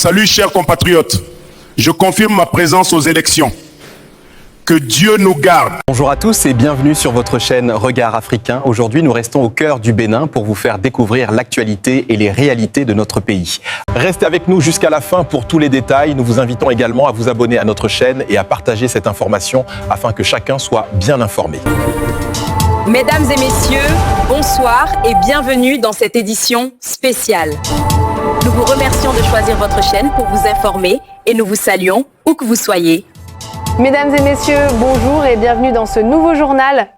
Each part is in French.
Salut chers compatriotes, je confirme ma présence aux élections. Que Dieu nous garde. Bonjour à tous et bienvenue sur votre chaîne Regard Africain. Aujourd'hui, nous restons au cœur du Bénin pour vous faire découvrir l'actualité et les réalités de notre pays. Restez avec nous jusqu'à la fin pour tous les détails. Nous vous invitons également à vous abonner à notre chaîne et à partager cette information afin que chacun soit bien informé. Mesdames et messieurs, bonsoir et bienvenue dans cette édition spéciale. Nous vous remercions de choisir votre chaîne pour vous informer et nous vous saluons où que vous soyez. Mesdames et messieurs, bonjour et bienvenue dans ce nouveau journal.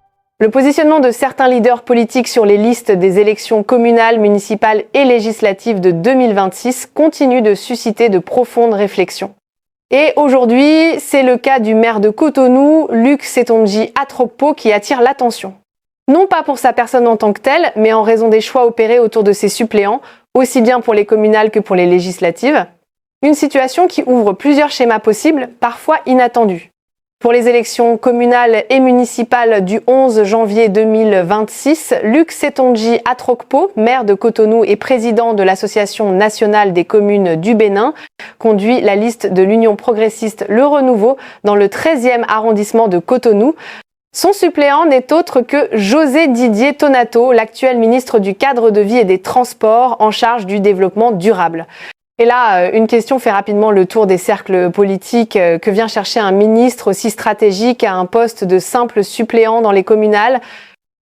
Le positionnement de certains leaders politiques sur les listes des élections communales, municipales et législatives de 2026 continue de susciter de profondes réflexions. Et aujourd'hui, c'est le cas du maire de Cotonou, Luc Sétondji Atrokpo, qui attire l'attention. Non pas pour sa personne en tant que telle, mais en raison des choix opérés autour de ses suppléants, aussi bien pour les communales que pour les législatives. Une situation qui ouvre plusieurs schémas possibles, parfois inattendus. Pour les élections communales et municipales du 11 janvier 2026, Luc Sétondji Atrokpo, maire de Cotonou et président de l'Association nationale des communes du Bénin, conduit la liste de l'Union progressiste Le Renouveau dans le 13e arrondissement de Cotonou. Son suppléant n'est autre que José Didier Tonato, l'actuel ministre du Cadre de vie et des Transports en charge du développement durable. Et là, une question fait rapidement le tour des cercles politiques. Que vient chercher un ministre aussi stratégique à un poste de simple suppléant dans les communales ?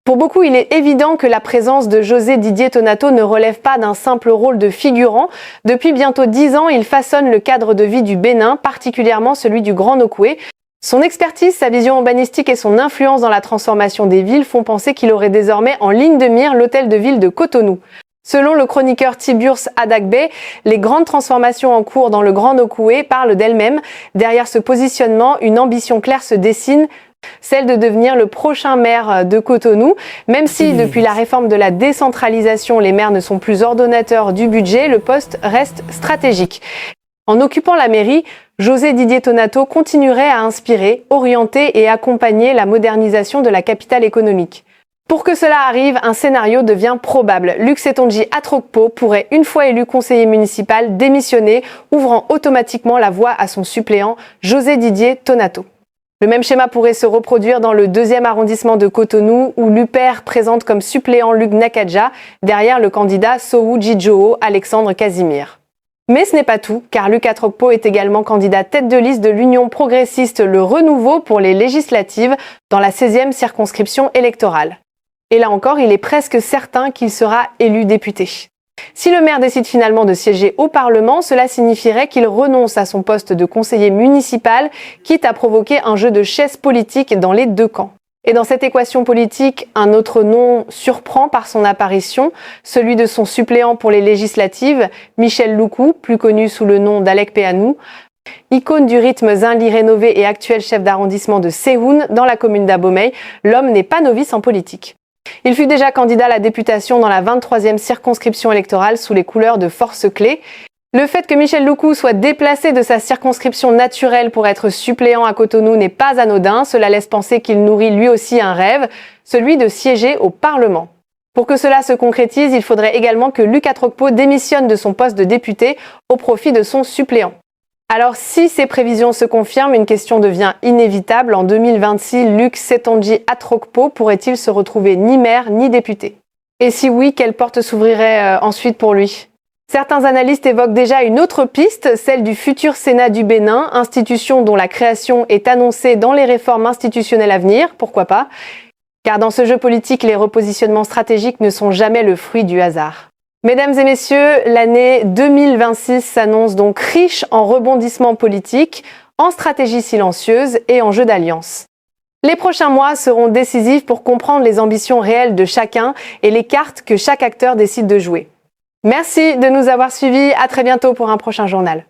Pour beaucoup, il est évident que la présence de José Didier Tonato ne relève pas d'un simple rôle de figurant. Depuis bientôt 10 ans, il façonne le cadre de vie du Bénin, particulièrement celui du Grand Nokoué. Son expertise, sa vision urbanistique et son influence dans la transformation des villes font penser qu'il aurait désormais en ligne de mire l'hôtel de ville de Cotonou. Selon le chroniqueur Tiburce Adagbe, les grandes transformations en cours dans le Grand Nokoué parlent d'elles-mêmes. Derrière ce positionnement, une ambition claire se dessine, celle de devenir le prochain maire de Cotonou. Même si, depuis la réforme de la décentralisation, les maires ne sont plus ordonnateurs du budget, le poste reste stratégique. En occupant la mairie, José Didier Tonato continuerait à inspirer, orienter et accompagner la modernisation de la capitale économique. Pour que cela arrive, un scénario devient probable. Luc Sétondji Atrokpo pourrait, une fois élu conseiller municipal, démissionner, ouvrant automatiquement la voie à son suppléant, José Didier Tonato. Le même schéma pourrait se reproduire dans le 2e arrondissement de Cotonou, où l'UPR présente comme suppléant Luc Nakadja, derrière le candidat Sohou Djidjoho Alexandre Casimir. Mais ce n'est pas tout, car Luc Atrokpo est également candidat tête de liste de l'Union progressiste Le Renouveau pour les législatives dans la 16e circonscription électorale. Et là encore, il est presque certain qu'il sera élu député. Si le maire décide finalement de siéger au Parlement, cela signifierait qu'il renonce à son poste de conseiller municipal, quitte à provoquer un jeu de chaises politiques dans les deux camps. Et dans cette équation politique, un autre nom surprend par son apparition, celui de son suppléant pour les législatives, Michel Loukou, plus connu sous le nom d'Alec Peanou, icône du rythme zinli rénové et actuel chef d'arrondissement de Séhoun, dans la commune d'Abomey. L'homme n'est pas novice en politique. Il fut déjà candidat à la députation dans la 23e circonscription électorale sous les couleurs de Force Clé. Le fait que Michel Loukou soit déplacé de sa circonscription naturelle pour être suppléant à Cotonou n'est pas anodin. Cela laisse penser qu'il nourrit lui aussi un rêve, celui de siéger au Parlement. Pour que cela se concrétise, il faudrait également que Luc Atrokpo démissionne de son poste de député au profit de son suppléant. Alors si ces prévisions se confirment, une question devient inévitable. En 2026, Luc Sétondji Atrokpo pourrait-il se retrouver ni maire ni député ? Et si oui, quelle porte s'ouvrirait ensuite pour lui ? Certains analystes évoquent déjà une autre piste, celle du futur Sénat du Bénin, institution dont la création est annoncée dans les réformes institutionnelles à venir, pourquoi pas ? Car dans ce jeu politique, les repositionnements stratégiques ne sont jamais le fruit du hasard. Mesdames et messieurs, l'année 2026 s'annonce donc riche en rebondissements politiques, en stratégies silencieuses et en jeux d'alliance. Les prochains mois seront décisifs pour comprendre les ambitions réelles de chacun et les cartes que chaque acteur décide de jouer. Merci de nous avoir suivis, à très bientôt pour un prochain journal.